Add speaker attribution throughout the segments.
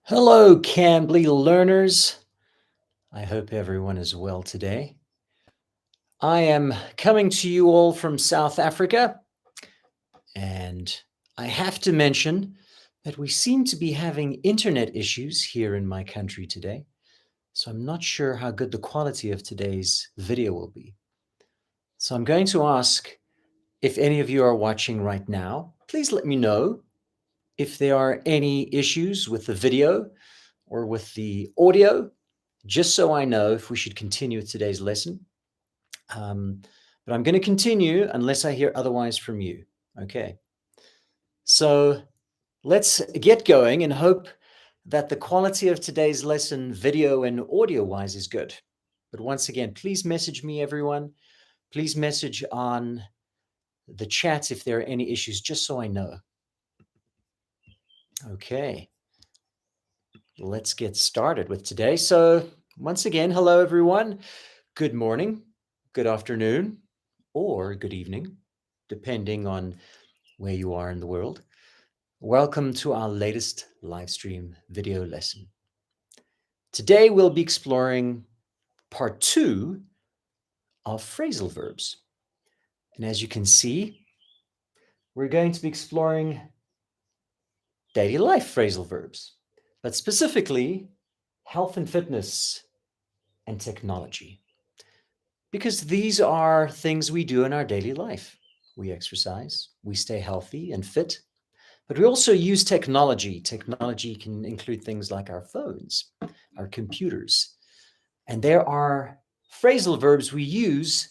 Speaker 1: Hello, Cambly learners. I hope everyone is well today. I am coming to you all from South Africa, and I have to mention that we seem to be having internet issues here in my country today, so I'm not sure how good the quality of today's video will be. So I'm going to ask if any of you are watching right now, please let me know if there are any issues with the video or with the audio, just so I know if we should continue with today's lesson. But I'm going to continue unless I hear otherwise from you. Okay. So let's get going and hope that the quality of today's lesson, video and audio wise, is good. But once again, please message me, everyone. Please message on the chat if there are any issues, just so I know. Okay. Let's get started with today. So once again, hello, everyone. Good morning, good afternoon, or good evening, depending on where you are in the world. Welcome to our latest live stream video lesson. Today we'll be exploring part 2 of phrasal verbs. And as you can see, we're going to be exploring daily life phrasal verbs, but specifically health and fitness and technology. Because these are things we do in our daily life. We exercise, we stay healthy and fit, but we also use technology. Technology can include things like our phones, our computers. And there are phrasal verbs we use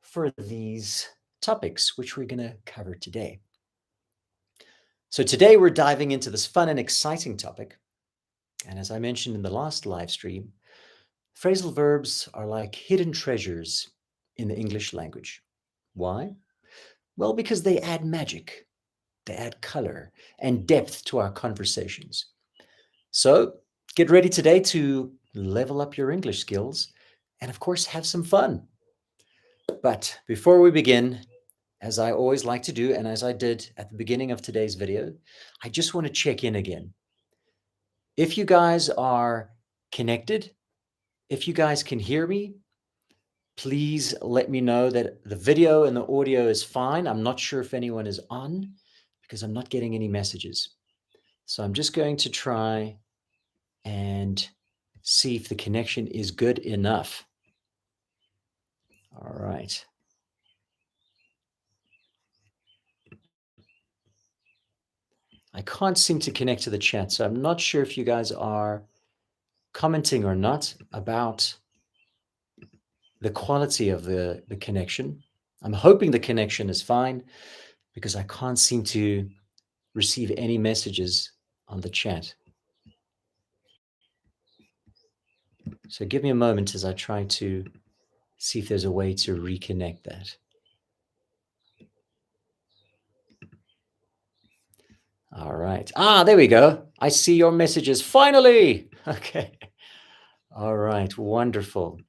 Speaker 1: for these topics, which we're going to cover today. So today we're diving into this fun and exciting topic. And as I mentioned in the last live stream, phrasal verbs are like hidden treasures in the English language. Why? Well, because they add magic, they add color and depth to our conversations. So get ready today to level up your English skills and, of course, have some fun. But before we begin, as I always like to do, and as I did at the beginning of today's video, I just want to check in again. If you guys are connected, if you guys can hear me, please let me know that the video and the audio is fine. I'm not sure if anyone is on because I'm not getting any messages. So I'm just going to try and see if the connection is good enough. All right. I can't seem to connect to the chat, so I'm not sure if you guys are commenting or not about the quality of the connection. I'm hoping the connection is fine because I can't seem to receive any messages on the chat. So give me a moment as I try to see if there's a way to reconnect that. All right. There we go. I see your messages finally. Okay. All right. Wonderful.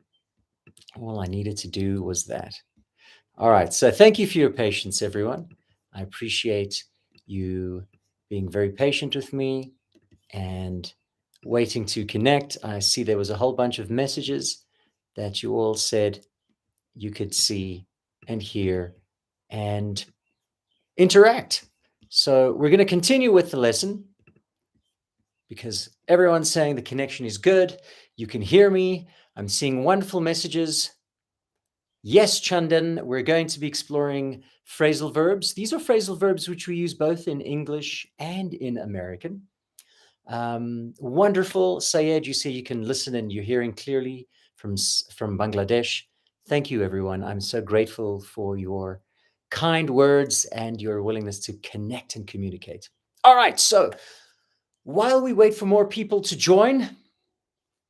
Speaker 1: All I needed to do was that. All right. So thank you for your patience, everyone. I appreciate you being very patient with me and waiting to connect. I see there was a whole bunch of messages that you all said you could see and hear and interact. So we're going to continue with the lesson because everyone's saying the connection is good. You can hear me. I'm seeing wonderful messages. Yes, Chandan, we're going to be exploring phrasal verbs. These are phrasal verbs which we use both in English and in American. Wonderful. Sayed, you say you can listen and you're hearing clearly from Bangladesh. Thank you, everyone. I'm so grateful for your kind words and your willingness to connect and communicate. All right, so while we wait for more people to join,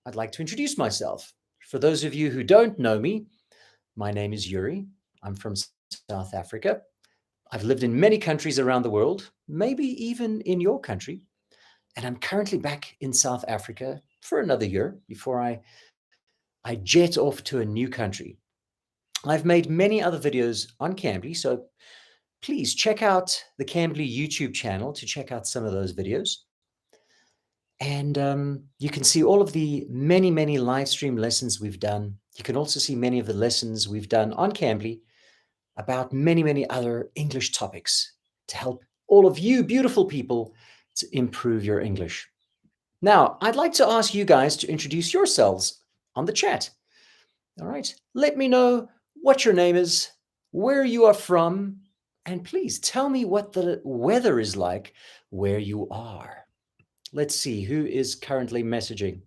Speaker 1: I'd like to introduce myself. For those of you who don't know me, my name is Yuri. I'm from South Africa. I've lived in many countries around the world, maybe even in your country. And I'm currently back in South Africa for another year before I jet off to a new country. I've made many other videos on Cambly, so please check out the Cambly YouTube channel to check out some of those videos. And you can see all of the many, many live stream lessons we've done. You can also see many of the lessons we've done on Cambly about many, many other English topics to help all of you beautiful people to improve your English. Now, I'd like to ask you guys to introduce yourselves on the chat. All right, let me know what your name is, where you are from, and please tell me what the weather is like where you are. Let's see who is currently messaging.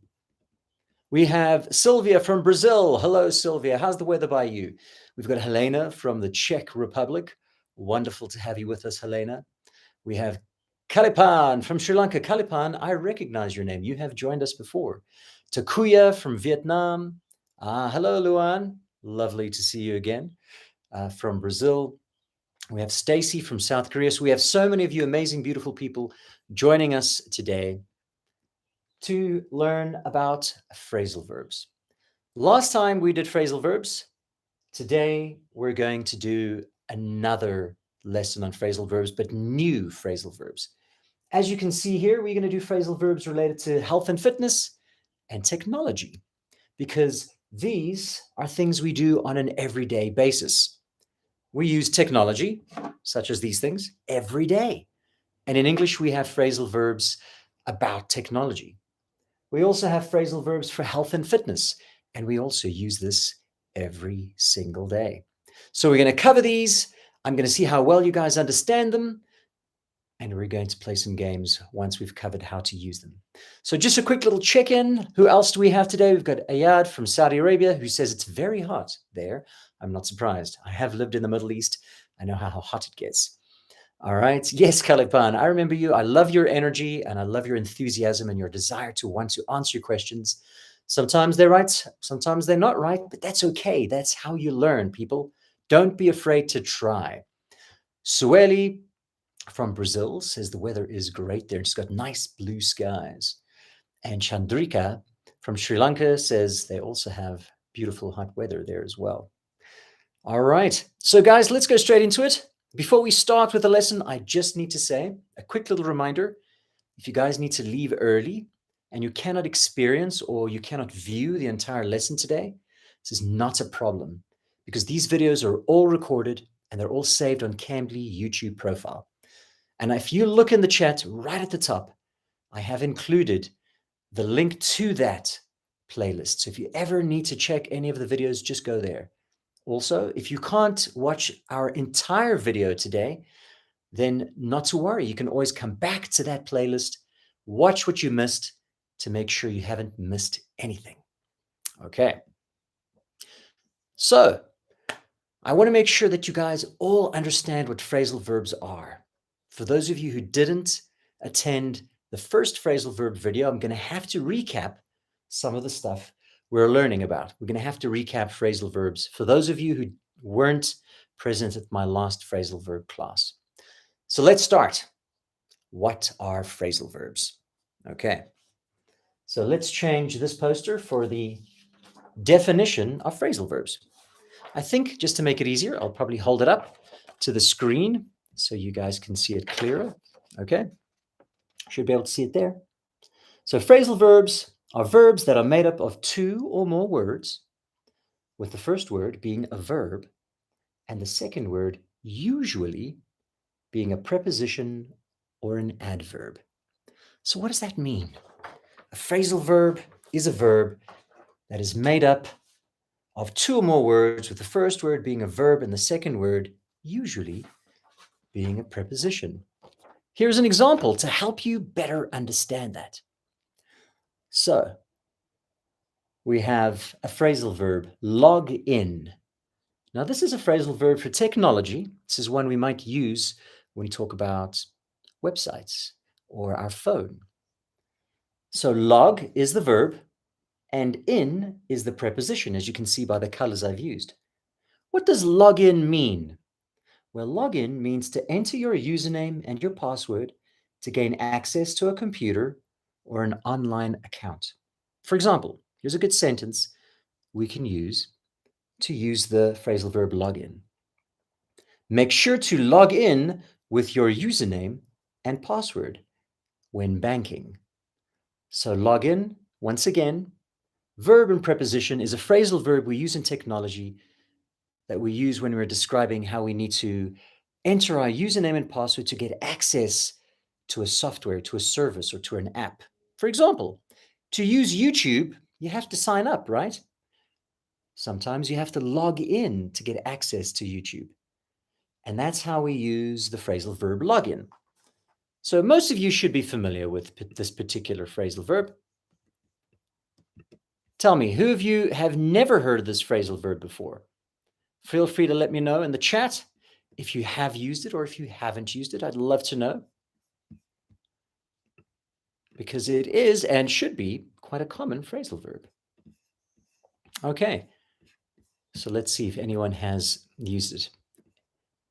Speaker 1: We have Sylvia from Brazil. Hello, Sylvia. How's the weather by you? We've got Helena from the Czech Republic. Wonderful to have you with us, Helena. We have Kalipan from Sri Lanka. Kalipan, I recognize your name. You have joined us before. Takuya from Vietnam. Hello, Luan. Lovely to see you again. From Brazil. We have Stacy from South Korea. So we have so many of you amazing, beautiful people joining us today to learn about phrasal verbs. Last time we did phrasal verbs. Today we're going to do another lesson on phrasal verbs, but new phrasal verbs. As you can see here, we're going to do phrasal verbs related to health and fitness and technology, because these are things we do on an everyday basis. We use technology, such as these things, every day. And in English, we have phrasal verbs about technology. We also have phrasal verbs for health and fitness, and we also use this every single day. So we're going to cover these. I'm going to see how well you guys understand them, and we're going to play some games once we've covered how to use them. So just a quick little check-in. Who else do we have today? We've got Ayad from Saudi Arabia, who says it's very hot there. I'm not surprised. I have lived in the Middle East. I know how hot it gets. All right. Yes, Kalipan, I remember you. I love your energy and I love your enthusiasm and your desire to want to answer your questions. Sometimes they're right, sometimes they're not right, but that's okay. That's how you learn, people. Don't be afraid to try. Sueli from Brazil says the weather is great there. It's got nice blue skies. And Chandrika from Sri Lanka says they also have beautiful hot weather there as well. All right. So guys, let's go straight into it. Before we start with the lesson, I just need to say a quick little reminder. If you guys need to leave early and you cannot experience or you cannot view the entire lesson today, this is not a problem, because these videos are all recorded and they're all saved on Cambly YouTube profile. And if you look in the chat right at the top, I have included the link to that playlist. So if you ever need to check any of the videos, just go there. Also, if you can't watch our entire video today, then not to worry. You can always come back to that playlist, watch what you missed to make sure you haven't missed anything. Okay. So I want to make sure that you guys all understand what phrasal verbs are. For those of you who didn't attend the first phrasal verb video, I'm going to have to recap some of the stuff we're learning about. We're going to have to recap phrasal verbs for those of you who weren't present at my last phrasal verb class. So let's start. What are phrasal verbs? Okay. So let's change this poster for the definition of phrasal verbs. I think just to make it easier, I'll probably hold it up to the screen so you guys can see it clearer. Okay. Should be able to see it there. So phrasal verbs are verbs that are made up of two or more words, with the first word being a verb and the second word usually being a preposition or an adverb. So what does that mean? A phrasal verb is a verb that is made up of two or more words, with the first word being a verb and the second word usually being a preposition. Here's an example to help you better understand that. So we have a phrasal verb, log in. Now, this is a phrasal verb for technology. This is one we might use when we talk about websites or our phone. So log is the verb and in is the preposition, as you can see by the colors I've used. What does log in mean? Well, log in means to enter your username and your password to gain access to a computer or an online account. For example, here's a good sentence we can use to use the phrasal verb login. Make sure to log in with your username and password when banking. So log in, once again, verb and preposition is a phrasal verb we use in technology that we use when we're describing how we need to enter our username and password to get access to a software, to a service, or to an app. For example, to use YouTube, you have to sign up, right? Sometimes you have to log in to get access to YouTube. And that's how we use the phrasal verb login. So most of you should be familiar with this particular phrasal verb. Tell me, who of you have never heard of this phrasal verb before? Feel free to let me know in the chat if you have used it or if you haven't used it. I'd love to know, because it is and should be quite a common phrasal verb. Okay, so let's see if anyone has used it.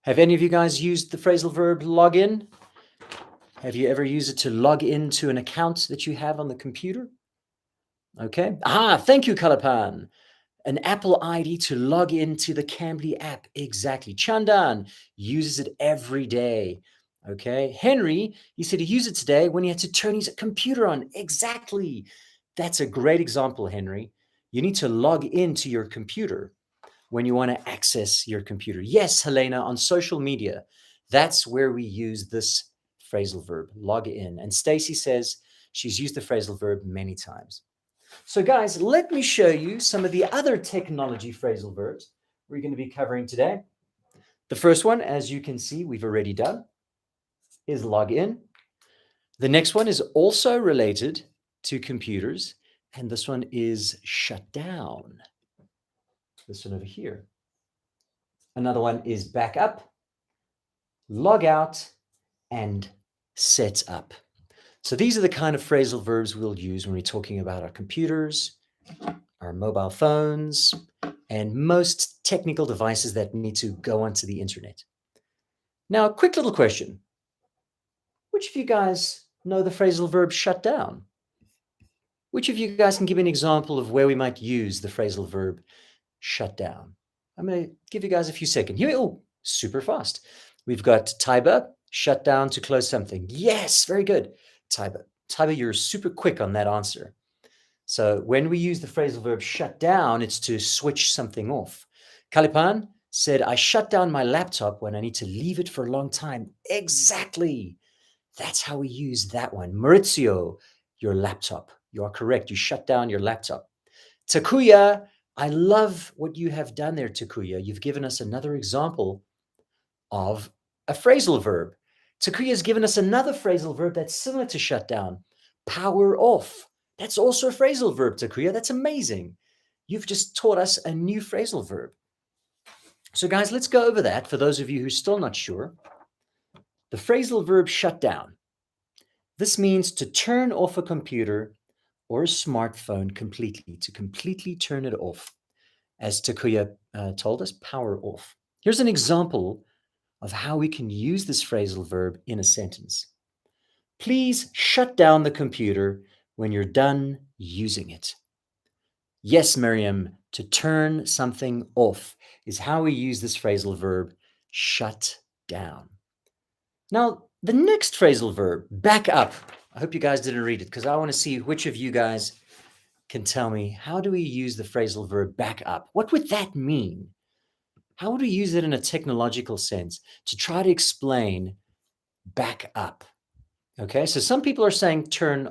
Speaker 1: Have any of you guys used the phrasal verb login? Have you ever used it to log into an account that you have on the computer? Okay. Thank you, Kalapan. An Apple ID to log into the Cambly app. Exactly. Chandan uses it every day. Okay. Henry, he said he used it today when he had to turn his computer on. Exactly. That's a great example, Henry. You need to log into your computer when you want to access your computer. Yes, Helena, on social media, that's where we use this phrasal verb, log in. And Stacy says she's used the phrasal verb many times. So guys, let me show you some of the other technology phrasal verbs we're going to be covering today. The first one, as you can see, we've already done, is log in. The next one is also related to computers, and this one is shut down. This one over here. Another one is back up, log out, and set up. So these are the kind of phrasal verbs we'll use when we're talking about our computers, our mobile phones, and most technical devices that need to go onto the internet. Now, a quick little question. Which of you guys know the phrasal verb shut down? Which of you guys can give me an example of where we might use the phrasal verb shut down? I'm going to give you guys a few seconds. Here, super fast. We've got Taiba, shut down to close something. Yes, very good. Taiba, you're super quick on that answer. So when we use the phrasal verb shut down, it's to switch something off. Kalipan said, I shut down my laptop when I need to leave it for a long time. Exactly. That's how we use that one. Maurizio, your laptop. You are correct. You shut down your laptop. Takuya, I love what you have done there, Takuya. You've given us another example of a phrasal verb. Takuya has given us another phrasal verb that's similar to shut down. Power off. That's also a phrasal verb, Takuya. That's amazing. You've just taught us a new phrasal verb. So guys, let's go over that for those of you who are still not sure. The phrasal verb shut down. This means to turn off a computer or a smartphone completely, to completely turn it off. As Takuya told us, power off. Here's an example of how we can use this phrasal verb in a sentence. Please shut down the computer when you're done using it. Yes, Miriam, to turn something off is how we use this phrasal verb, shut down. Now, the next phrasal verb, back up. I hope you guys didn't read it because I want to see which of you guys can tell me, how do we use the phrasal verb back up? What would that mean? How would we use it in a technological sense to try to explain back up? Okay, so some people are saying turn.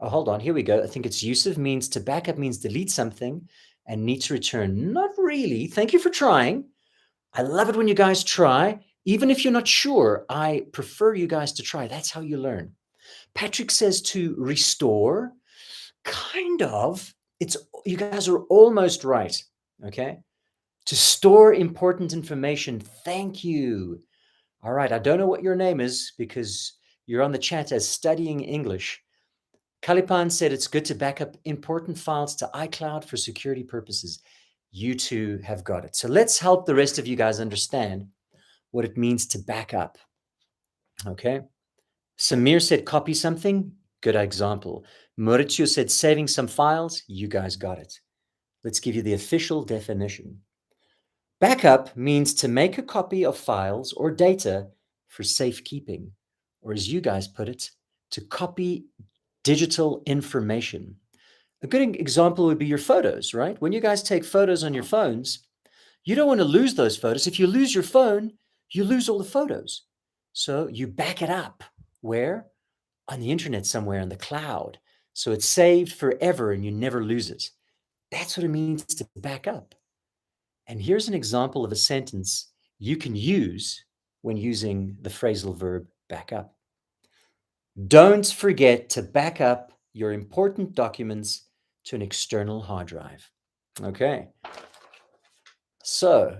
Speaker 1: Oh, hold on, here we go. I think it's Yusuf means to back up means delete something and need to return. Not really. Thank you for trying. I love it when you guys try. Even if you're not sure, I prefer you guys to try. That's how you learn. Patrick says to restore. Kind of. You guys are almost right. Okay. To store important information. Thank you. All right. I don't know what your name is because you're on the chat as studying English. Kalipan said it's good to back up important files to iCloud for security purposes. You two have got it. So let's help the rest of you guys understand what it means to back up. Okay. Samir said copy something. Good example. Mauricio said saving some files. You guys got it. Let's give you the official definition. Backup means to make a copy of files or data for safekeeping, or as you guys put it, to copy digital information. A good example would be your photos, right? When you guys take photos on your phones, you don't want to lose those photos. If you lose your phone, you lose all the photos. So you back it up. Where? On the internet somewhere in the cloud. So it's saved forever and you never lose it. That's what it means to back up. And here's an example of a sentence you can use when using the phrasal verb back up. Don't forget to back up your important documents to an external hard drive. Okay. So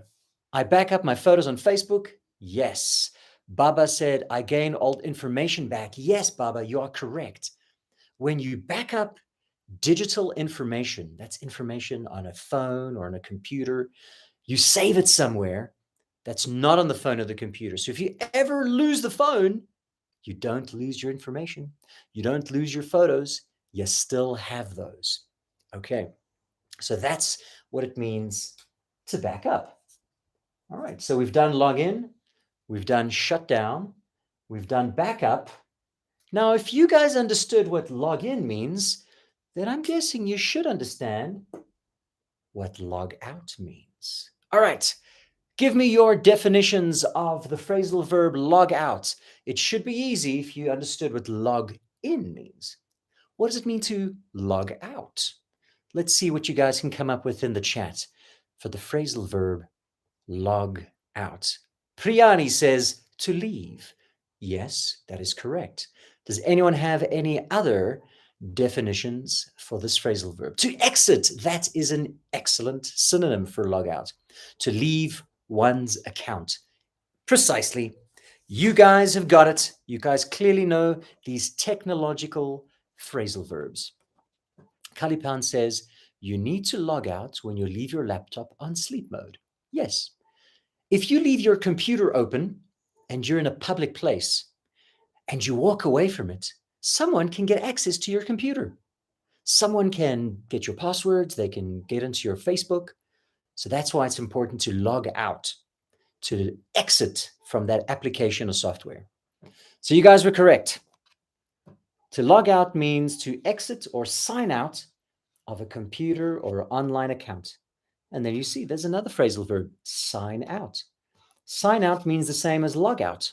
Speaker 1: I back up my photos on Facebook. Yes. Baba said, I gain old information back. Yes, Baba, you are correct. When you back up digital information, that's information on a phone or on a computer, you save it somewhere that's not on the phone or the computer. So if you ever lose the phone, you don't lose your information. You don't lose your photos. You still have those. Okay. So that's what it means to back up. All right. So we've done login. We've done shutdown. We've done backup. Now, if you guys understood what login means, then I'm guessing you should understand what log out means. All right. Give me your definitions of the phrasal verb log out. It should be easy if you understood what log in means. What does it mean to log out? Let's see what you guys can come up with in the chat for the phrasal verb log out. Priyani says to leave. Yes, that is correct. Does anyone have any other definitions for this phrasal verb? To exit, that is an excellent synonym for log out. To leave one's account. Precisely. You guys have got it. You guys clearly know these technological phrasal verbs. Kalipan says, you need to log out when you leave your laptop on sleep mode. Yes. If you leave your computer open and you're in a public place and you walk away from it, someone can get access to your computer. Someone can get your passwords. They can get into your Facebook. So that's why it's important to log out, to exit from that application or software. So you guys were correct. To log out means to exit or sign out of a computer or online account. And then you see there's another phrasal verb, sign out. Sign out means the same as log out.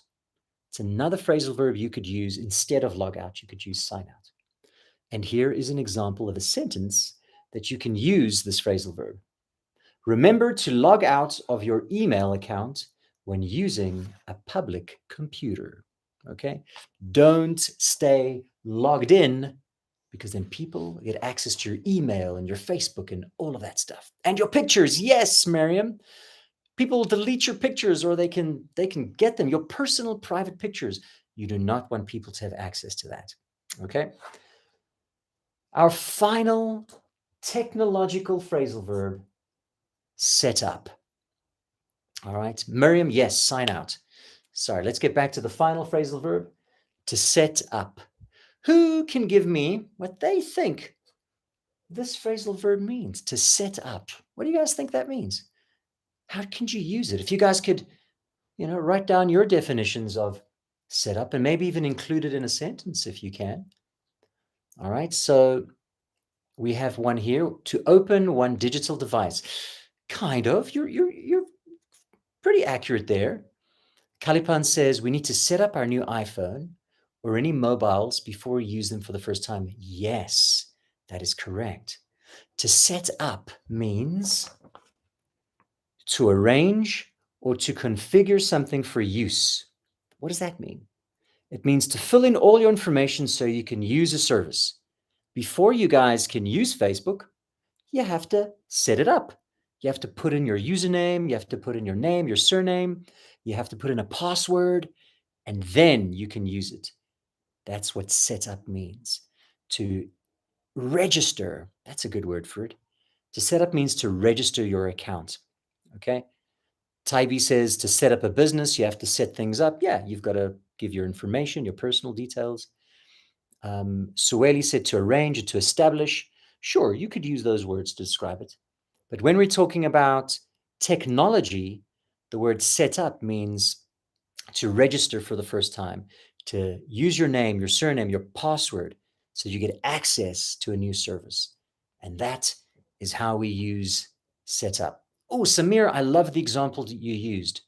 Speaker 1: It's another phrasal verb you could use instead of log out. You could use sign out. And here is an example of a sentence that you can use this phrasal verb. Remember to log out of your email account when using a public computer. Okay? Don't stay logged in, because then people get access to your email and your Facebook and all of that stuff. And your pictures. Yes, Miriam. People delete your pictures or they can get them, your personal private pictures. You do not want people to have access to that. Okay? Our final technological phrasal verb, set up. All right. Miriam, yes, sign out. Sorry, let's get back to the final phrasal verb, to set up. Who can give me what they think this phrasal verb means, to set up? What do you guys think that means? How can you use it? If you guys could, write down your definitions of set up and maybe even include it in a sentence if you can. All right. So we have one here, to open one digital device. Kind of. You're pretty accurate there. Kalipan says we need to set up our new iPhone or any mobiles before we use them for the first time. Yes, that is correct. To set up means to arrange or to configure something for use. What does that mean? It means to fill in all your information so you can use a service. Before you guys can use Facebook, you have to set it up. You have to put in your username, you have to put in your name, your surname, you have to put in a password, and then you can use it. That's what set up means. To register, that's a good word for it. To set up means to register your account. Okay? Tybee says to set up a business, you have to set things up. Yeah, you've got to give your information, your personal details. Sueli said to arrange or to establish. Sure, you could use those words to describe it. But when we're talking about technology, the word set up means to register for the first time, to use your name, your surname, your password. So you get access to a new service. And that is how we use set up. Oh, Samir, I love the example that you used.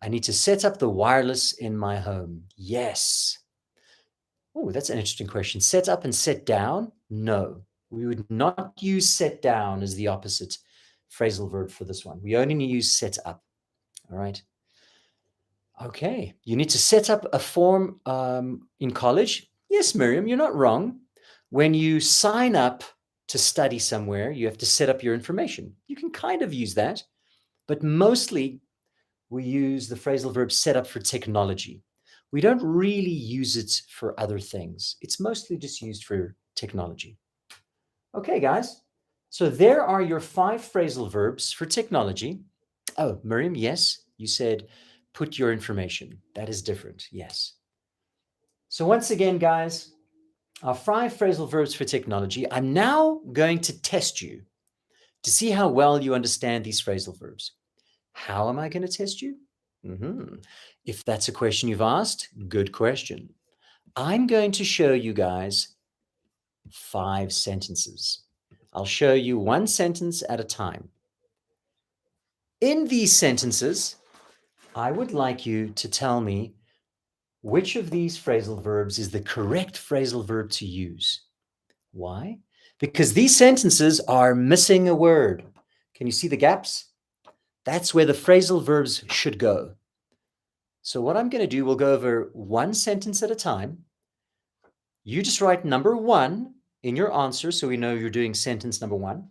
Speaker 1: I need to set up the wireless in my home. Yes. Oh, that's an interesting question. Set up and set down? No, we would not use set down as the opposite phrasal verb for this one. We only use set up. All right. Okay. You need to set up a form in college. Yes, Miriam, you're not wrong. When you sign up to study somewhere, you have to set up your information. You can kind of use that, but mostly we use the phrasal verb set up for technology. We don't really use it for other things. It's mostly just used for technology. Okay, guys. So there are your 5 phrasal verbs for technology. Oh, Miriam, yes, you said put your information. That is different. Yes. So once again, guys, our 5 phrasal verbs for technology. I'm now going to test you to see how well you understand these phrasal verbs. How am I going to test you? If that's a question you've asked, good question. I'm going to show you guys 5 sentences. I'll show you one sentence at a time. In these sentences, I would like you to tell me which of these phrasal verbs is the correct phrasal verb to use. Why? Because these sentences are missing a word. Can you see the gaps? That's where the phrasal verbs should go. So what I'm going to do, we'll go over one sentence at a time. You just write number 1 in your answer so we know you're doing sentence number 1.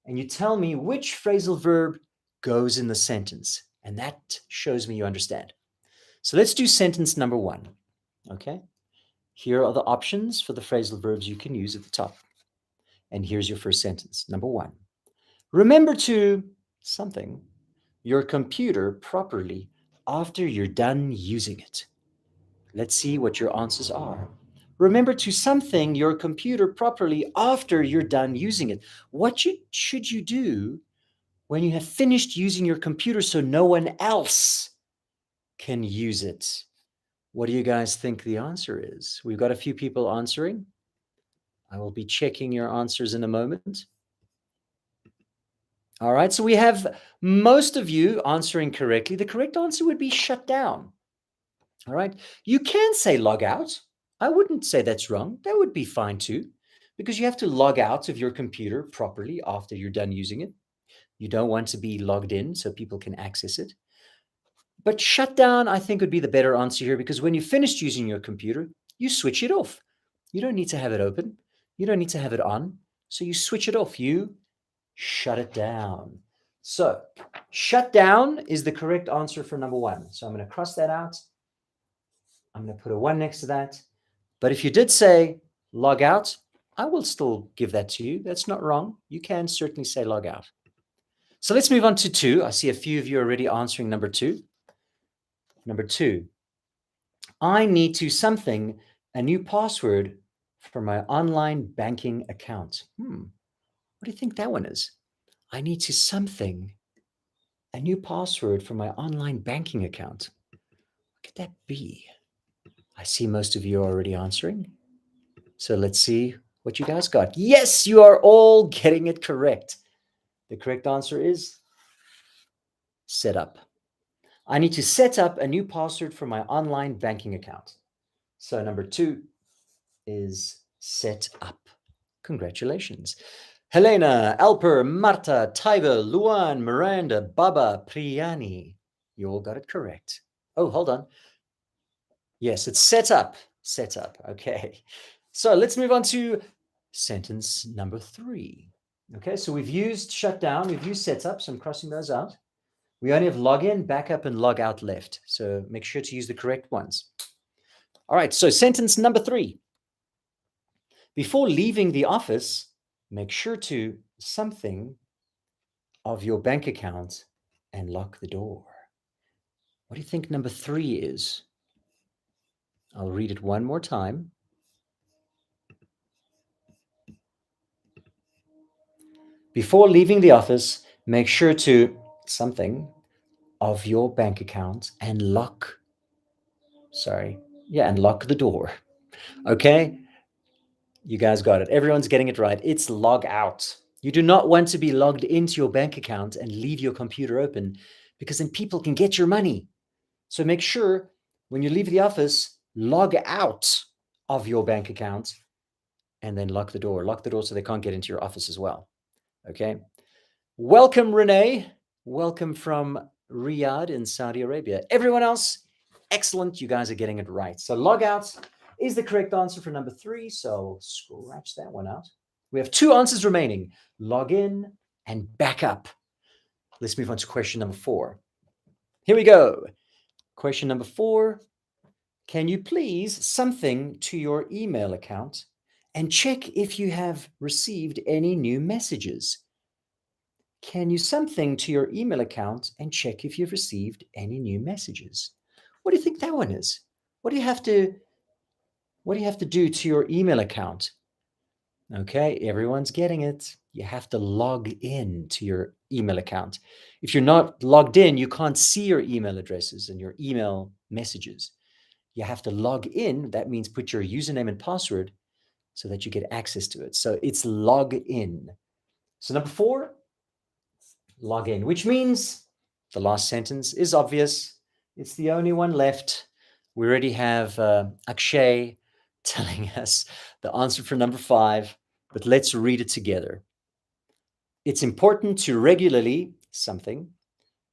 Speaker 1: And you tell me which phrasal verb goes in the sentence. And that shows me you understand. So let's do sentence number 1. Okay? Here are the options for the phrasal verbs you can use at the top. And here's your first sentence. Number 1. Remember to something your computer properly after you're done using it. Let's see what your answers are. Remember to something your computer properly after you're done using it. What should you do when you have finished using your computer so no one else can use it? What do you guys think the answer is? We've got a few people answering. I will be checking your answers in a moment. All right, so we have most of you answering correctly. The correct answer would be shut down. All right, you can say log out. I wouldn't say that's wrong. That would be fine too, because you have to log out of your computer properly after you're done using it. You don't want to be logged in so people can access it. But shut down, I think, would be the better answer here, because when you finished using your computer, you switch it off. You don't need to have it open. You don't need to have it on. So you switch it off. You shut it down. So shut down is the correct answer for number 1. So I'm going to cross that out. I'm going to put a 1 next to that. But if you did say log out, I will still give that to you. That's not wrong. You can certainly say log out. So let's move on to 2. I see a few of you already answering number 2. Number 2, I need to something a new password for my online banking account. What do you think that one is? I need to something a new password for my online banking account. What could that be? I see most of you are already answering. So let's see what you guys got. Yes, you are all getting it correct. The correct answer is set up. I need to set up a new password for my online banking account. So number 2 is set up. Congratulations. Helena, Alper, Marta, Tiger, Luan, Miranda, Baba, Priyani. You all got it correct. Oh, hold on. Yes, it's set up. Set up. Okay. So let's move on to sentence number 3. Okay, so we've used shut down, we've used set up, so I'm crossing those out. We only have login, backup, and log out left. So make sure to use the correct ones. All right, so sentence number 3. Before leaving the office, make sure to something of your bank account and lock the door. What do you think number 3 is? I'll read it one more time. Before leaving the office, make sure to something of your bank account and lock the door. Okay? You guys got it. Everyone's getting it right. It's log out. You do not want to be logged into your bank account and leave your computer open because then people can get your money. So make sure when you leave the office, log out of your bank account and then lock the door. Lock the door so they can't get into your office as well. Okay. Welcome, Renee. Welcome from Riyadh in Saudi Arabia. Everyone else, excellent. You guys are getting it right. So log out is the correct answer for number 3. So scratch that one out. We have 2 answers remaining. Log in and back up. Let's move on to question number 4. Here we go. Question number 4. Can you please something to your email account and check if you have received any new messages? Can you something to your email account and check if you've received any new messages? What do you think that one is? What do you have to do to your email account? Okay, everyone's getting it. You have to log in to your email account. If you're not logged in, you can't see your email addresses and your email messages. You have to log in. That means put your username and password so that you get access to it. So it's log in. So number 4, log in, which means the last sentence is obvious. It's the only one left. We already have Akshay telling us the answer for number 5, but let's read it together. It's important to regularly something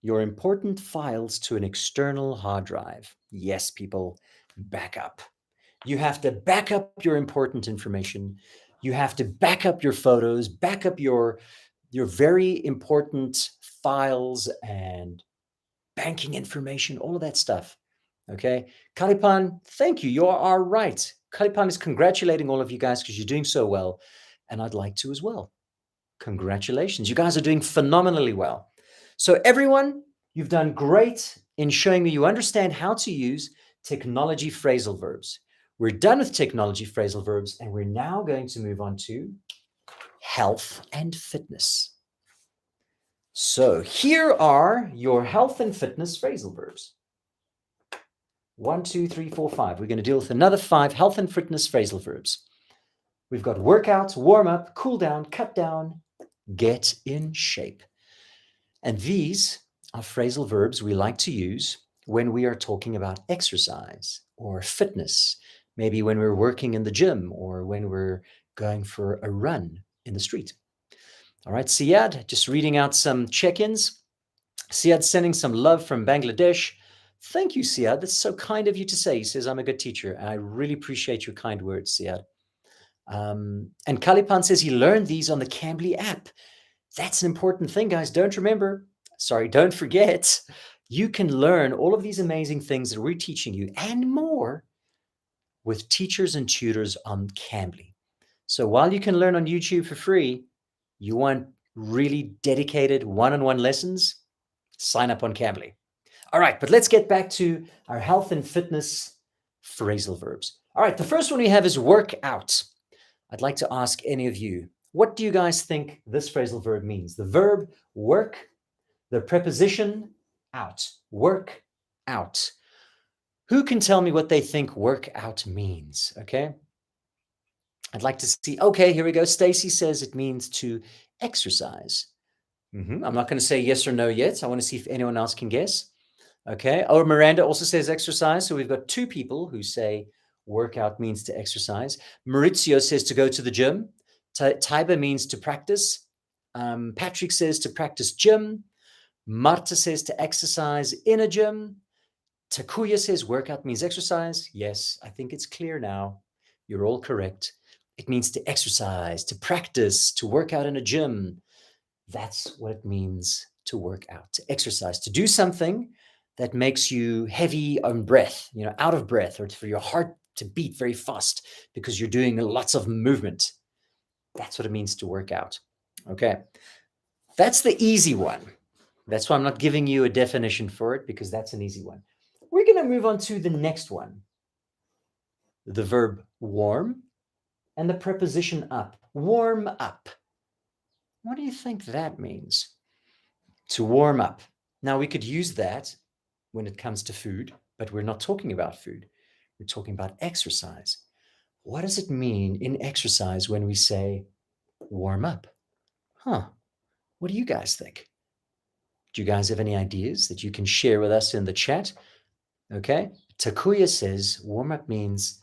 Speaker 1: your important files to an external hard drive. Yes, people, back up. You have to back up your important information. You have to back up your photos, back up your very important files and banking information, all of that stuff. Okay. Kalipan, thank you. You are right. Kalipan is congratulating all of you guys because you're doing so well. And I'd like to as well. Congratulations. You guys are doing phenomenally well. So everyone, you've done great in showing me you understand how to use technology phrasal verbs. We're done with technology phrasal verbs, and we're now going to move on to health and fitness. So here are your health and fitness phrasal verbs. 1, 2, 3, 4, 5. We're going to deal with another 5 health and fitness phrasal verbs. We've got workout, warm up, cool down, cut down, get in shape. And these are phrasal verbs we like to use when we are talking about exercise or fitness, maybe when we're working in the gym or when we're going for a run in the street. All right, Siad, just reading out some check-ins. Siad sending some love from Bangladesh. Thank you, Siad. That's so kind of you to say. He says, I'm a good teacher. And I really appreciate your kind words, Siad. And Kalipan says he learned these on the Cambly app. That's an important thing, guys. Don't forget, you can learn all of these amazing things that we're teaching you and more with teachers and tutors on Cambly. So while you can learn on YouTube for free, you want really dedicated one-on-one lessons, sign up on Cambly. All right, but let's get back to our health and fitness phrasal verbs. All right, the first one we have is work out. I'd like to ask any of you, what do you guys think this phrasal verb means? The verb work, the preposition out, work out. Who can tell me what they think work out means? Okay. I'd like to see. Okay, here we go. Stacy says it means to exercise. I'm not going to say yes or no yet. I want to see if anyone else can guess. Okay. Oh, Miranda also says exercise. So we've got 2 people who say workout means to exercise. Maurizio says to go to the gym. Taiba means to practice. Patrick says to practice gym. Marta says to exercise in a gym. Takuya says workout means exercise. Yes, I think it's clear now. You're all correct. It means to exercise, to practice, to work out in a gym. That's what it means to work out, to exercise, to do something that makes you heavy on breath, out of breath, or for your heart to beat very fast because you're doing lots of movement. That's what it means to work out. Okay. That's the easy one. That's why I'm not giving you a definition for it, because that's an easy one. We're going to move on to the next one. The verb warm and the preposition up. Warm up. What do you think that means? To warm up. Now, we could use that when it comes to food, but we're not talking about food. We're talking about exercise. What does it mean in exercise when we say warm up? What do you guys think? Do you guys have any ideas that you can share with us in the chat? Okay. Takuya says warm up means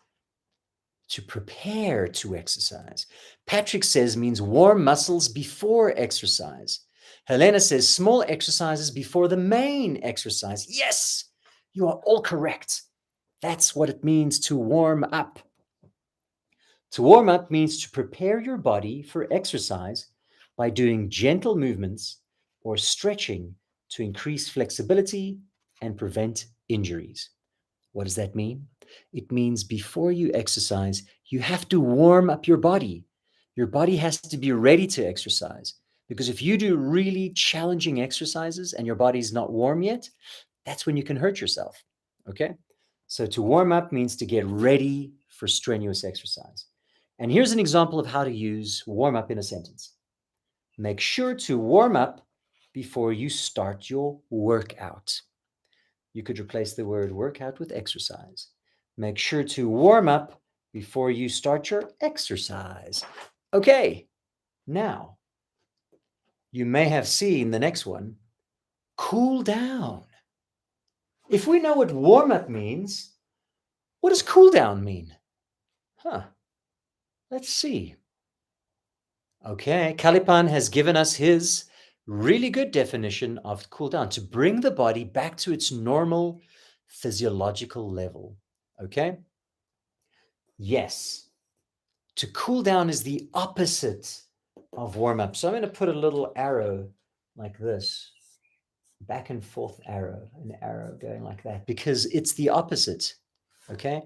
Speaker 1: to prepare to exercise. Patrick says means warm muscles before exercise. Helena says small exercises before the main exercise. Yes, you are all correct. That's what it means to warm up. To warm up means to prepare your body for exercise by doing gentle movements or stretching to increase flexibility and prevent injuries. What does that mean? It means before you exercise, you have to warm up your body. Your body has to be ready to exercise. Because if you do really challenging exercises and your body's not warm yet, that's when you can hurt yourself. Okay? So to warm up means to get ready for strenuous exercise. And here's an example of how to use warm up in a sentence. Make sure to warm up before you start your workout. You could replace the word workout with exercise. Make sure to warm up before you start your exercise. Okay, now you may have seen the next one, cool down. If we know what warm up means, what does cool down mean? Let's see. Okay, Kalipan has given us his really good definition of cool down, to bring the body back to its normal physiological level. Okay? Yes. To cool down is the opposite of warm up. So I'm going to put a little arrow like this, back and forth arrow, an arrow going like that, because it's the opposite. Okay?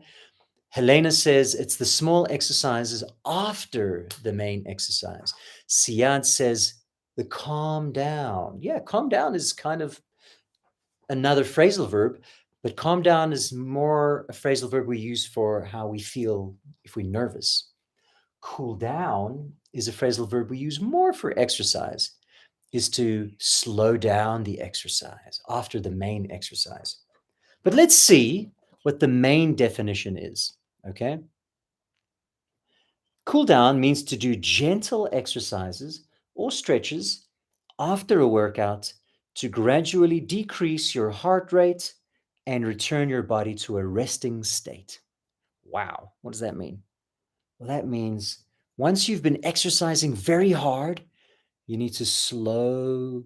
Speaker 1: Helena says it's the small exercises after the main exercise. Siad says the calm down. Yeah, calm down is kind of another phrasal verb, but calm down is more a phrasal verb we use for how we feel if we're nervous. Cool down is a phrasal verb we use more for exercise, is to slow down the exercise after the main exercise. But let's see what the main definition is, okay? Cool down means to do gentle exercises or stretches after a workout to gradually decrease your heart rate and return your body to a resting state. Wow, what does that mean? Well, that means once you've been exercising very hard, you need to slow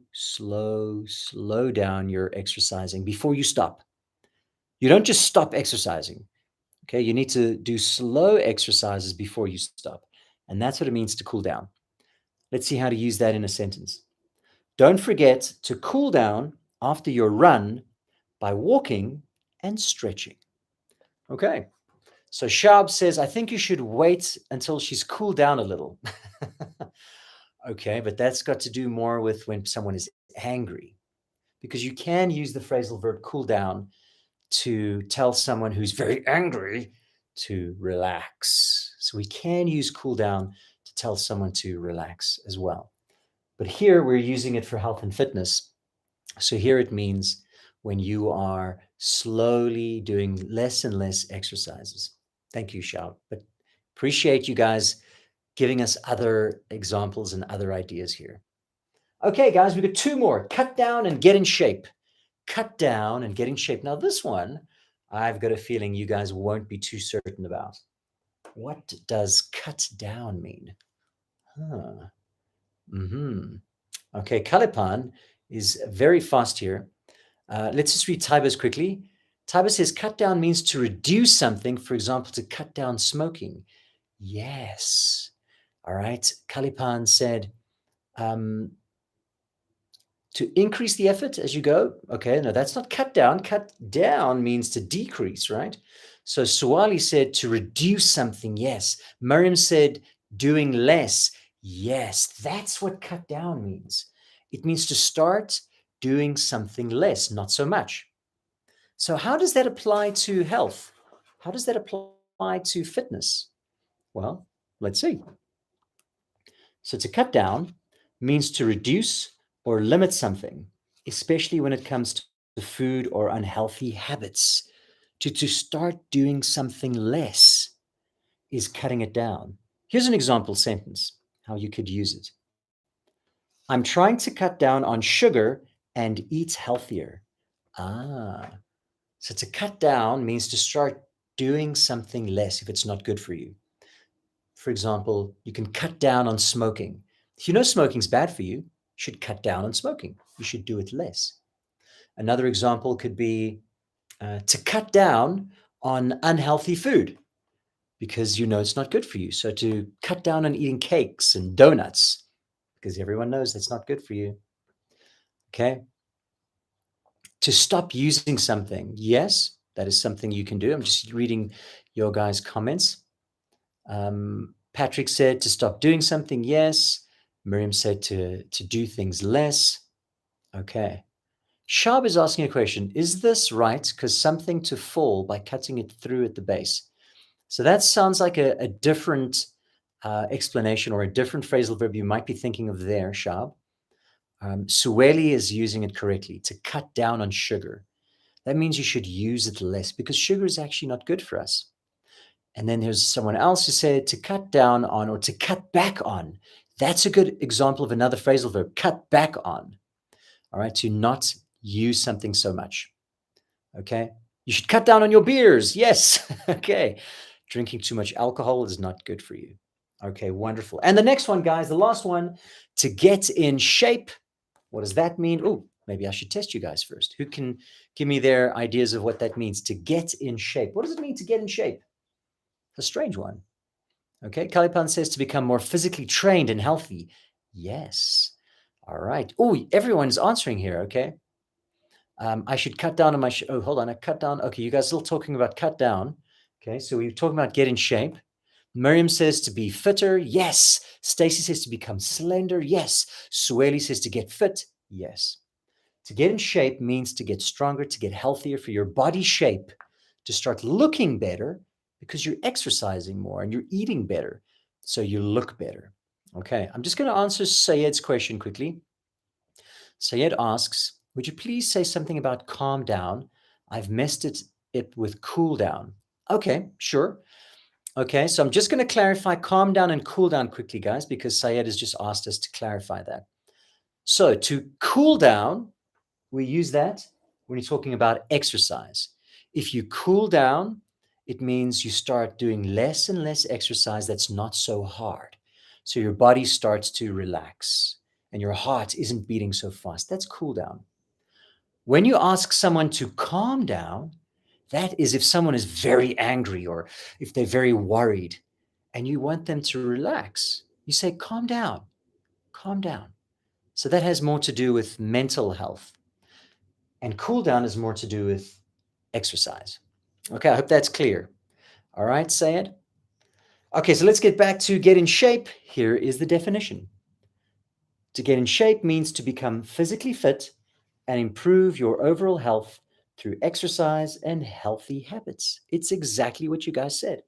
Speaker 1: down your exercising before you stop. You don't just stop exercising. Okay, you need to do slow exercises before you stop. And that's what it means to cool down. Let's see how to use that in a sentence. Don't forget to cool down after your run by walking and stretching. Okay, so Shab says, I think you should wait until she's cooled down a little. Okay, but that's got to do more with when someone is angry, because you can use the phrasal verb cool down to tell someone who's very angry to relax. So we can use cool down to tell someone to relax as well. But here we're using it for health and fitness. So here it means when you are slowly doing less and less exercises. Thank you, Shao. But appreciate you guys giving us other examples and other ideas here. Okay, guys, we've got two more. Cut down and get in shape. Cut down and get in shape. Now, this one, I've got a feeling you guys won't be too certain about. What does cut down mean? Okay, Kalipan is very fast here. Let's just read Tybus quickly. Tybus says cut down means to reduce something, for example, to cut down smoking. Yes. All right. Kalipan said to increase the effort as you go. Okay, no, that's not cut down. Cut down means to decrease, right? So Suwali said to reduce something. Yes. Miriam said doing less. Yes, that's what cut down means. It means to start doing something less, not so much. So how does that apply to health? How does that apply to fitness? Well, let's see. So to cut down means to reduce or limit something, especially when it comes to food or unhealthy habits, to start doing something less. is cutting it down. Here's an example sentence, how you could use it. I'm trying to cut down on sugar and eat healthier. Ah, so to cut down means to start doing something less if it's not good for you. For example, you can cut down on smoking. If you know smoking's bad for you, you should cut down on smoking. You should do it less. Another example could be to cut down on unhealthy food because you know it's not good for you. So to cut down on eating cakes and donuts because everyone knows that's not good for you. Okay. To stop using something. Yes, that is something you can do. I'm just reading your guys' comments. Patrick said to stop doing something. Yes. Miriam said to do things less. Okay. Shab is asking a question. Is this right? Because something to fall by cutting it through at the base. So that sounds like a different explanation or a different phrasal verb you might be thinking of there, Shab. Sueli is using it correctly, to cut down on sugar. That means you should use it less because sugar is actually not good for us. And then there's someone else who said to cut down on or to cut back on. That's a good example of another phrasal verb, cut back on. All right, to not use something so much. Okay, you should cut down on your beers. Yes. Okay, drinking too much alcohol is not good for you. Okay, wonderful. And the next one, guys, the last one, to get in shape. What does that mean? Oh, maybe I should test you guys first. Who can give me their ideas of what that means, to get in shape? What does it mean to get in shape? A strange one. Okay, Kalipan says to become more physically trained and healthy. Yes. All right. Oh, everyone's answering here. Okay. I should cut down on my. Oh, hold on. I cut down. Okay, you guys are still talking about cut down. Okay, so we're talking about get in shape. Miriam says to be fitter. Yes. Stacy says to become slender. Yes. Sueli says to get fit. Yes. To get in shape means to get stronger, to get healthier, for your body shape to start looking better because you're exercising more and you're eating better. So you look better. Okay, I'm just going to answer Sayed's question quickly. Sayed asks, would you please say something about calm down? I've messed it with cool down. Okay, sure. Okay, so I'm just going to clarify calm down and cool down quickly, guys, because Sayed has just asked us to clarify that. So to cool down, we use that when you're talking about exercise. If you cool down, it means you start doing less and less exercise that's not so hard. So your body starts to relax and your heart isn't beating so fast. That's cool down. When you ask someone to calm down, that is if someone is very angry or if they're very worried and you want them to relax. You say, calm down, calm down. So that has more to do with mental health. And cool down is more to do with exercise. Okay, I hope that's clear. All right, Sayed? Okay, so let's get back to get in shape. Here is the definition. To get in shape means to become physically fit and improve your overall health through exercise and healthy habits. It's exactly what you guys said.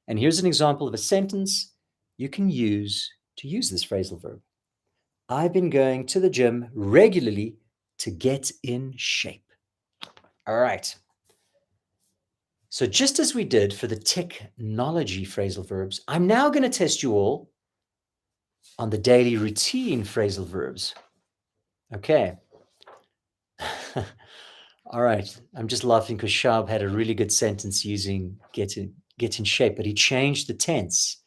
Speaker 1: And here's an example of a sentence you can use to use this phrasal verb. I've been going to the gym regularly to get in shape. All right. So just as we did for the technology phrasal verbs, I'm now going to test you all on the daily routine phrasal verbs. Okay. All right. I'm just laughing because Shab had a really good sentence using get in shape, but he changed the tense,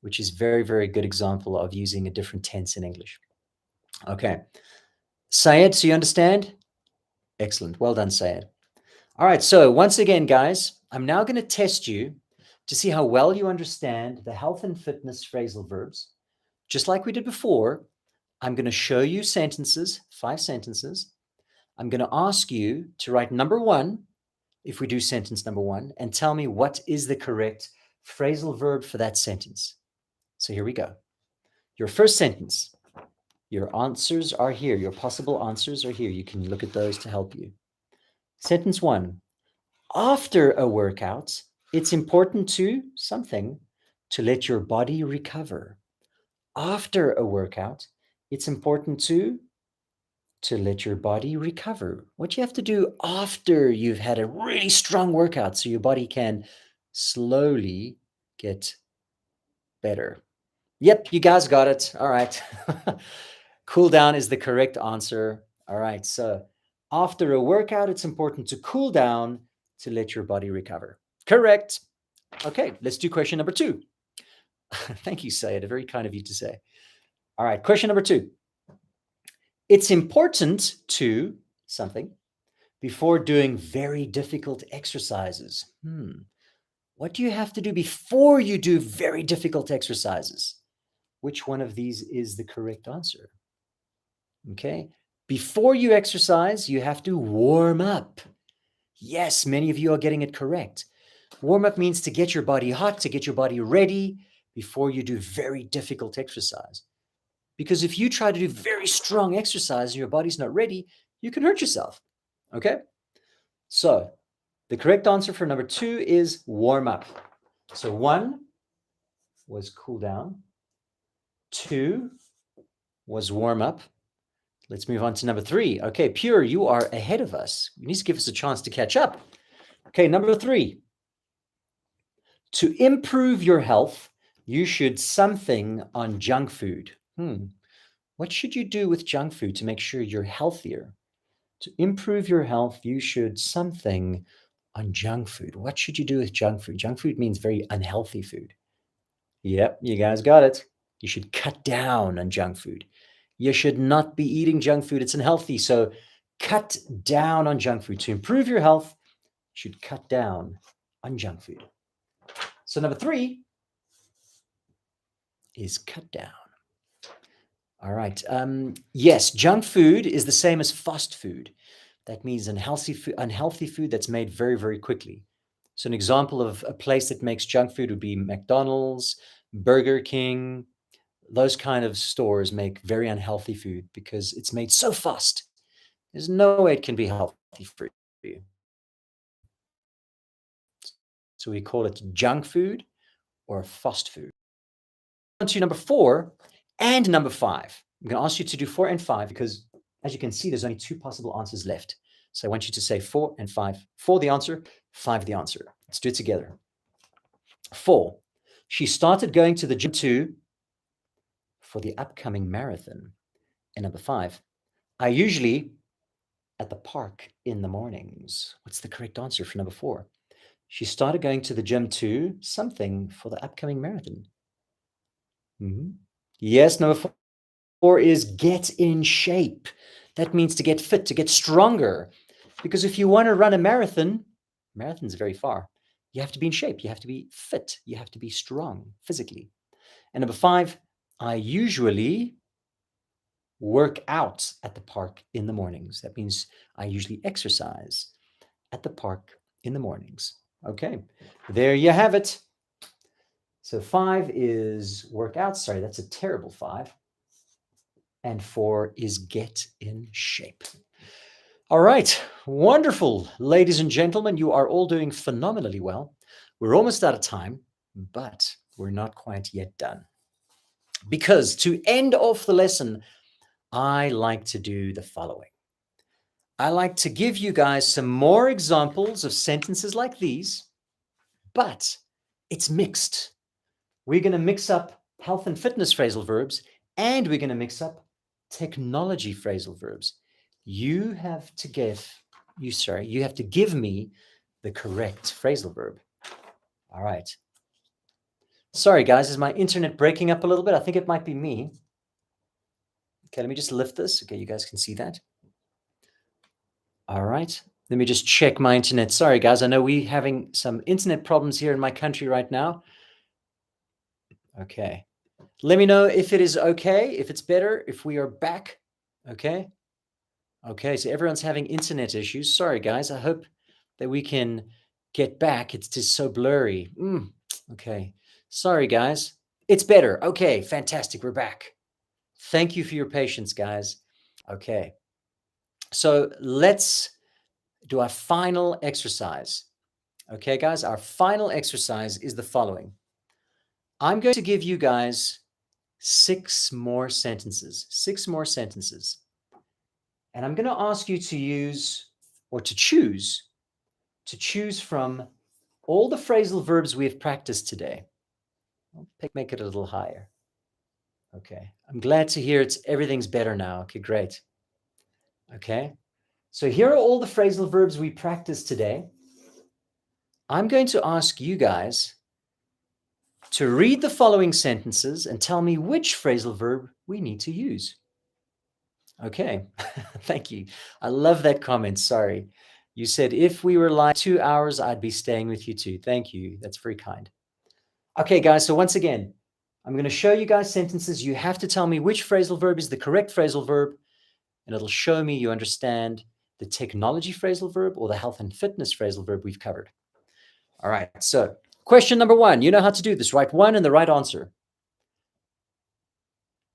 Speaker 1: which is very, very good example of using a different tense in English. Okay. Syed, so you understand? Excellent. Well done, Syed. All right. So once again, guys, I'm now going to test you to see how well you understand the health and fitness phrasal verbs. Just like we did before, I'm going to show you sentences, 5 sentences. I'm going to ask you to write number 1, if we do sentence number 1, and tell me what is the correct phrasal verb for that sentence. So here we go. Your first sentence, your answers are here. Your possible answers are here. You can look at those to help you. Sentence 1, after a workout, it's important to something to let your body recover. After a workout, it's important to let your body recover. What you have to do after you've had a really strong workout so your body can slowly get better. Yep, you guys got it. All right. Cool down is the correct answer. All right. So after a workout, it's important to cool down to let your body recover. Correct. Okay, let's do question number 2. Thank you, Sayed. Very kind of you to say. All right, question number 2. It's important to something before doing very difficult exercises. What do you have to do before you do very difficult exercises? Which one of these is the correct answer? Okay. Before you exercise, you have to warm up. Yes, many of you are getting it correct. Warm up means to get your body hot, to get your body ready before you do very difficult exercise. Because if you try to do very strong exercise and your body's not ready, you can hurt yourself. Okay? So the correct answer for number 2 is warm up. So 1 was cool down. 2 was warm up. Let's move on to number 3. Okay, Pure, you are ahead of us. You need to give us a chance to catch up. Okay, number 3. To improve your health, you should something on junk food. What should you do with junk food to make sure you're healthier? To improve your health, you should something on junk food. What should you do with junk food? Junk food means very unhealthy food. Yep, you guys got it. You should cut down on junk food. You should not be eating junk food. It's unhealthy. So cut down on junk food. To improve your health, you should cut down on junk food. So number 3 is cut down. All right. Yes, junk food is the same as fast food. That means unhealthy food that's made very, very quickly. So an example of a place that makes junk food would be McDonald's, Burger King. Those kind of stores make very unhealthy food because it's made so fast. There's no way it can be healthy for you. So we call it junk food or fast food. On to number 4 and number 5. I'm going to ask you to do 4 and 5 because, as you can see, there's only 2 possible answers left. So I want you to say 4 and 5. 4 the answer, 5 the answer. Let's do it together. 4. She started going to the gym too for the upcoming marathon. And number 5, I usually at the park in the mornings. What's the correct answer for number 4? She started going to the gym too, something for the upcoming marathon. Yes, number 4 is get in shape. That means to get fit, to get stronger. Because if you want to run a marathon's very far, you have to be in shape. You have to be fit. You have to be strong physically. And number 5, I usually work out at the park in the mornings. That means I usually exercise at the park in the mornings. Okay, there you have it. So 5 is work out. Sorry, that's a terrible 5. And 4 is get in shape. All right, wonderful. Ladies and gentlemen, you are all doing phenomenally well. We're almost out of time, but we're not quite yet done. Because to end off the lesson, I like to do the following. I like to give you guys some more examples of sentences like these, but it's mixed. We're going to mix up health and fitness phrasal verbs, and we're going to mix up technology phrasal verbs. You have to give me the correct phrasal verb. All right. Sorry, guys, is my internet breaking up a little bit? I think it might be me. Okay, let me just lift this. Okay, you guys can see that. All right. Let me just check my internet. Sorry, guys. I know we're having some internet problems here in my country right now. Okay. Let me know if it is okay, if it's better, if we are back. Okay. Okay, so everyone's having internet issues. Sorry, guys. I hope that we can get back. It's just so blurry. Okay. Sorry, guys. It's better. Okay, fantastic. We're back. Thank you for your patience, guys. Okay. So let's do our final exercise. Okay, guys, our final exercise is the following. I'm going to give you guys 6 more sentences. 6 more sentences. And I'm going to ask you to use or to choose from all the phrasal verbs we have practiced today. Make it a little higher. Okay. I'm glad to hear everything's better now. Okay, great. Okay. So here are all the phrasal verbs we practiced today. I'm going to ask you guys to read the following sentences and tell me which phrasal verb we need to use. Okay, thank you. I love that comment. Sorry. You said if we were live 2 hours, I'd be staying with you too. Thank you. That's very kind. Okay, guys. So once again, I'm going to show you guys sentences. You have to tell me which phrasal verb is the correct phrasal verb, and it'll show me you understand the technology phrasal verb or the health and fitness phrasal verb we've covered. All right. So question number 1, you know how to do this. Write 1 and the right answer.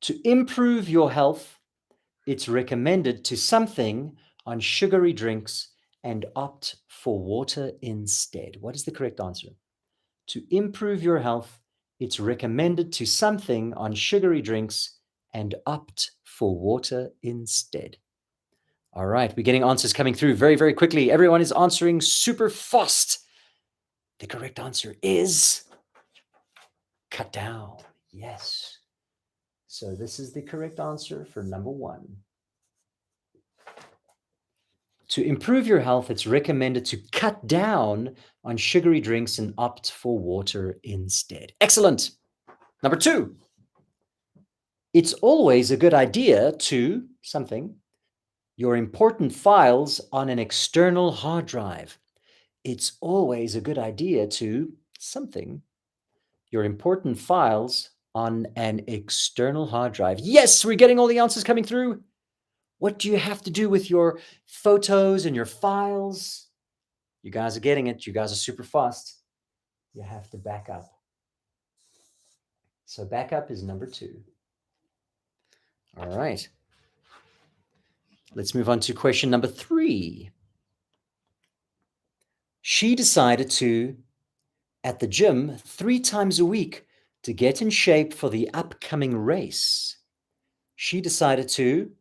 Speaker 1: To improve your health, it's recommended to something on sugary drinks and opt for water instead. What is the correct answer? To improve your health, it's recommended to something on sugary drinks and opt for water instead. All right, we're getting answers coming through very, very quickly. Everyone is answering super fast. The correct answer is cut down. Yes. So this is the correct answer for number 1. To improve your health, it's recommended to cut down on sugary drinks and opt for water instead. Excellent. Number 2, it's always a good idea to something, your important files on an external hard drive. It's always a good idea to something, your important files on an external hard drive. Yes, we're getting all the answers coming through. What do you have to do with your photos and your files? You guys are getting it. You guys are super fast. You have to back up. So backup is number 2. All right. Let's move on to question number 3. She decided to, at the gym 3 times a week to get in shape for the upcoming race. She decided to,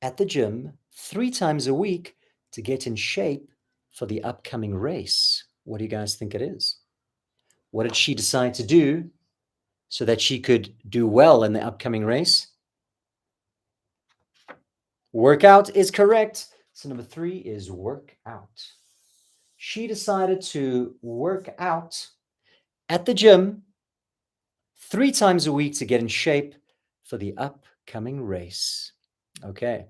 Speaker 1: at the gym 3 times a week to get in shape for the upcoming race. What do you guys think it is? What did she decide to do so that she could do well in the upcoming race? Workout is correct. So number 3 is work out. She decided to work out at the gym 3 times a week to get in shape for the upcoming race. Okay.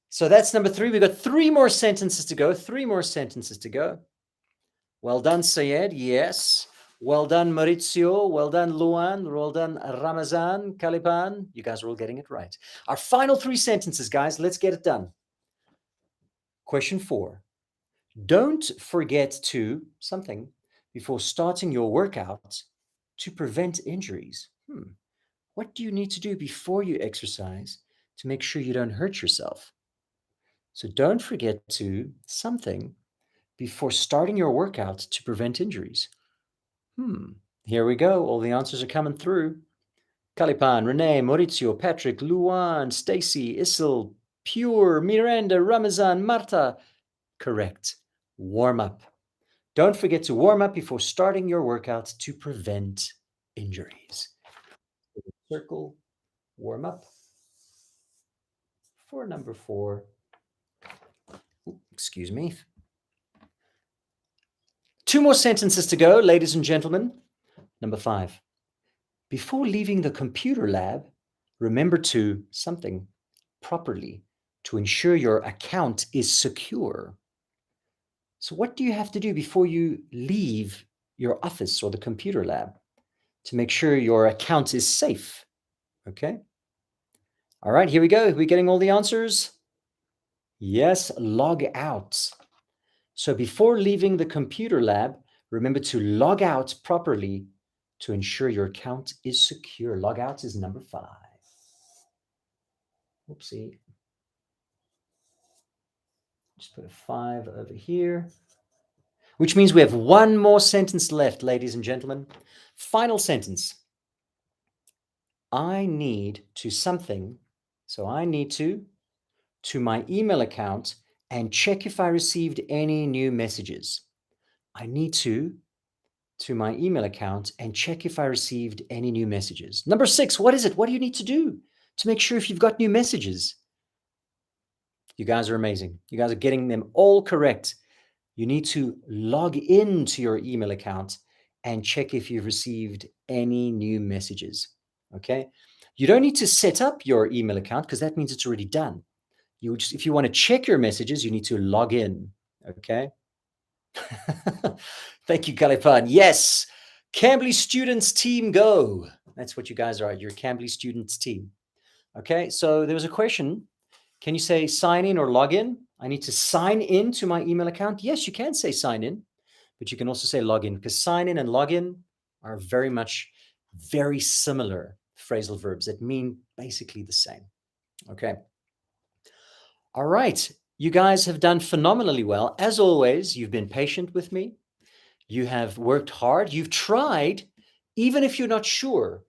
Speaker 1: So that's number 3. We've got 3 more sentences to go. 3 more sentences to go. Well done, Sayed. Yes. Well done, Maurizio. Well done, Luan. Well done, Ramazan, Kalipan. You guys are all getting it right. Our final 3 sentences, guys. Let's get it done. Question 4. Don't forget to something before starting your workout to prevent injuries. What do you need to do before you exercise to make sure you don't hurt yourself? So don't forget to something before starting your workout to prevent injuries. Here we go. All the answers are coming through. Kalipan, Renee, Maurizio, Patrick, Luan, Stacy, Isil, Pure, Miranda, Ramazan, Marta. Correct. Warm up. Don't forget to warm up before starting your workout to prevent injuries. Circle, warm up for number 4. Excuse me. 2 more sentences to go, ladies and gentlemen. Number 5. Before leaving the computer lab, remember to something properly to ensure your account is secure. So what do you have to do before you leave your office or the computer lab to make sure your account is safe? Okay. All right, here we go. Are we getting all the answers? Yes, log out. So before leaving the computer lab, remember to log out properly to ensure your account is secure. Log out is number 5. Oopsie. Just put a 5 over here, which means we have 1 more sentence left, ladies and gentlemen. Final sentence. I need to something. So I need to my email account and check if I received any new messages. I need to to my email account and check if I received any new messages. Number 6, what is it? What do you need to do to make sure if you've got new messages? You guys are amazing. You guys are getting them all correct. You need to log into your email account and check if you've received any new messages. Okay. You don't need to set up your email account because that means it's already done. You just, if you want to check your messages, you need to log in. Okay. Thank you, Kalipan. Yes. Cambly Students Team Go. That's what you guys are. You're Cambly Students Team. Okay. So there was a question. Can you say sign in or log in? I need to sign in to my email account. Yes, you can say sign in, but you can also say log in because sign in and log in are very similar phrasal verbs that mean basically the same. Okay. All right. You guys have done phenomenally well. As always, you've been patient with me. You have worked hard. You've tried, even if you're not sure.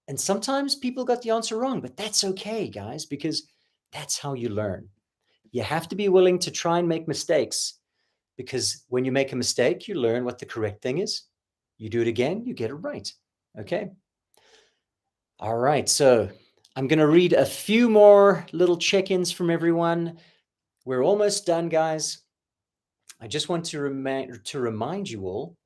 Speaker 1: And sometimes people got the answer wrong, but that's okay, guys, because that's how you learn. You have to be willing to try and make mistakes because when you make a mistake, you learn what the correct thing is. You do it again, you get it right. Okay. All right. So I'm going to read a few more little check-ins from everyone. We're almost done, guys. I just want to remind you all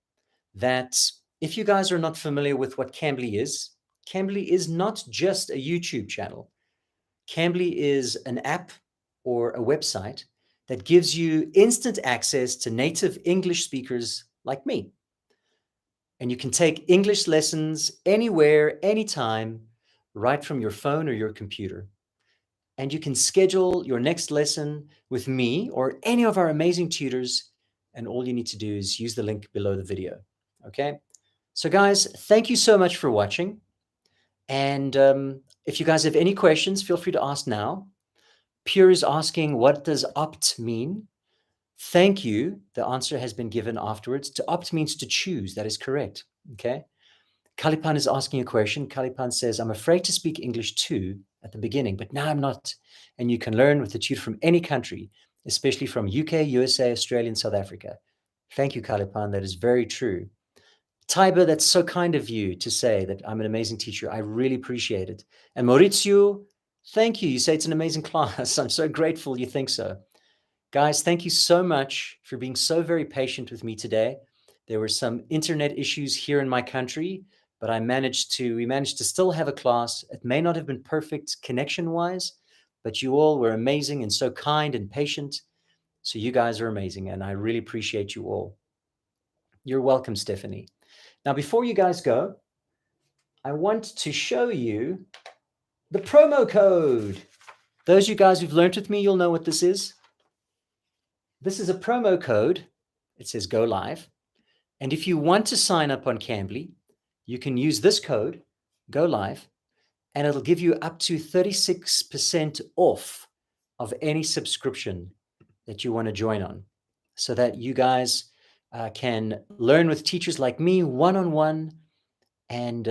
Speaker 1: that if you guys are not familiar with what Cambly is not just a YouTube channel. Cambly is an app or a website that gives you instant access to native English speakers like me. And you can take English lessons anywhere, anytime, right from your phone or your computer. And you can schedule your next lesson with me or any of our amazing tutors. And all you need to do is use the link below the video. Okay. So guys, thank you so much for watching. And if you guys have any questions, feel free to ask now. Pure is asking, what does opt mean? Thank you. The answer has been given afterwards. To opt means to choose. That is correct. Okay. Kalipan is asking a question. Kalipan says, I'm afraid to speak English too at the beginning, but now I'm not. And you can learn with a tutor from any country, especially from UK, USA, Australia, and South Africa. Thank you, Kalipan. That is very true. Taiba, that's so kind of you to say that I'm an amazing teacher. I really appreciate it. And Maurizio, thank you. You say it's an amazing class. I'm so grateful you think so. Guys, thank you so much for being so very patient with me today. There were some internet issues here in my country, but we managed to still have a class. It may not have been perfect connection-wise, but you all were amazing and so kind and patient. So you guys are amazing, and I really appreciate you all. You're welcome, Stephanie. Now, before you guys go, I want to show you the promo code. Those of you guys who've learned with me, you'll know what this is. This is a promo code. It says go live. And if you want to sign up on Cambly, you can use this code, go live, and it'll give you up to 36% off of any subscription that you want to join on, so that you guys can learn with teachers like me one-on-one, and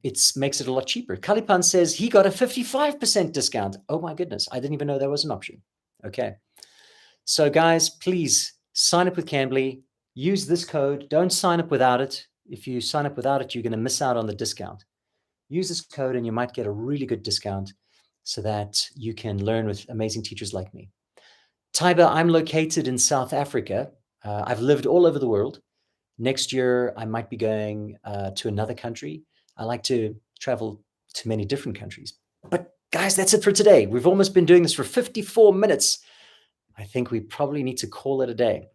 Speaker 1: it makes it a lot cheaper. Kalipan says he got a 55% discount. Oh my goodness, I didn't even know that was an option. Okay. So guys, please sign up with Cambly, use this code. Don't sign up without it. If you sign up without it, you're going to miss out on the discount. Use this code and you might get a really good discount so that you can learn with amazing teachers like me. Taiba, I'm located in South Africa. I've lived all over the world. Next year, I might be going to another country. I like to travel to many different countries. But guys, that's it for today. We've almost been doing this for 54 minutes. I think we probably need to call it a day.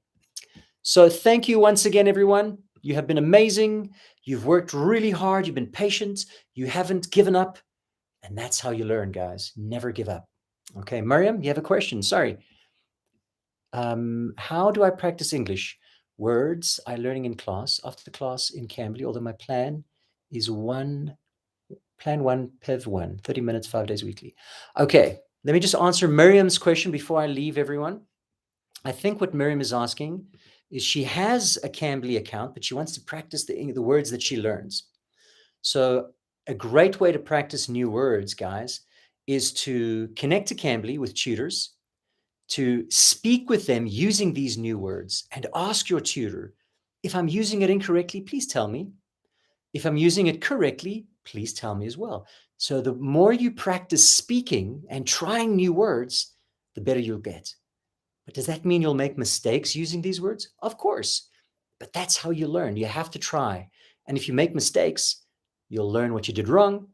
Speaker 1: So thank you once again, everyone. You have been amazing. You've worked really hard. You've been patient. You haven't given up. And that's how you learn, guys. Never give up. Okay, Miriam, you have a question. Sorry. How do I practice English? Words I'm learning in class, after the class in Cambly, although my plan is Plan 1, PEV 1, 30 minutes, 5 days weekly. Okay, let me just answer Miriam's question before I leave everyone. I think what Miriam is asking is she has a Cambly account, but she wants to practice the words that she learns. So a great way to practice new words, guys, is to connect to Cambly with tutors, to speak with them using these new words, and ask your tutor If I'm using it incorrectly, please tell me. If I'm using it correctly, please tell me as well. So the more you practice speaking and trying new words, the better you'll get. But does that mean you'll make mistakes using these words? Of course. But that's how you learn. You have to try. And if you make mistakes, you'll learn what you did wrong,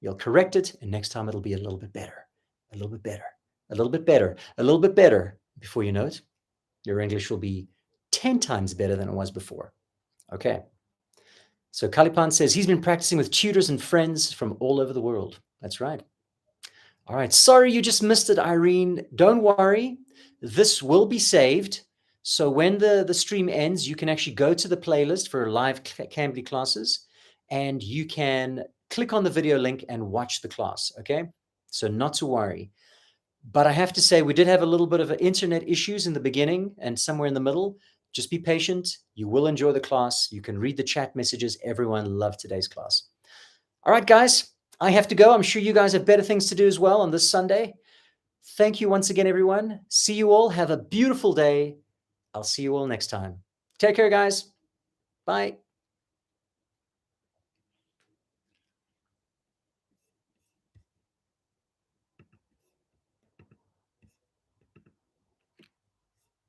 Speaker 1: you'll correct it, and next time it'll be a little bit better, a little bit better, a little bit better, a little bit better. Before you know it, your English will be 10 times better than it was before. Okay. So Kalipan says he's been practicing with tutors and friends from all over the world. That's right. All right. Sorry you just missed it, Irene. Don't worry. This will be saved. So when the stream ends, you can actually go to the playlist for live Cambly classes, and you can click on the video link and watch the class. Okay. So not to worry. But I have to say, we did have a little bit of internet issues in the beginning and somewhere in the middle. Just be patient. You will enjoy the class. You can read the chat messages. Everyone loved today's class. All right, guys, I have to go. I'm sure you guys have better things to do as well on this Sunday. Thank you once again, everyone. See you all. Have a beautiful day. I'll see you all next time. Take care, guys. Bye.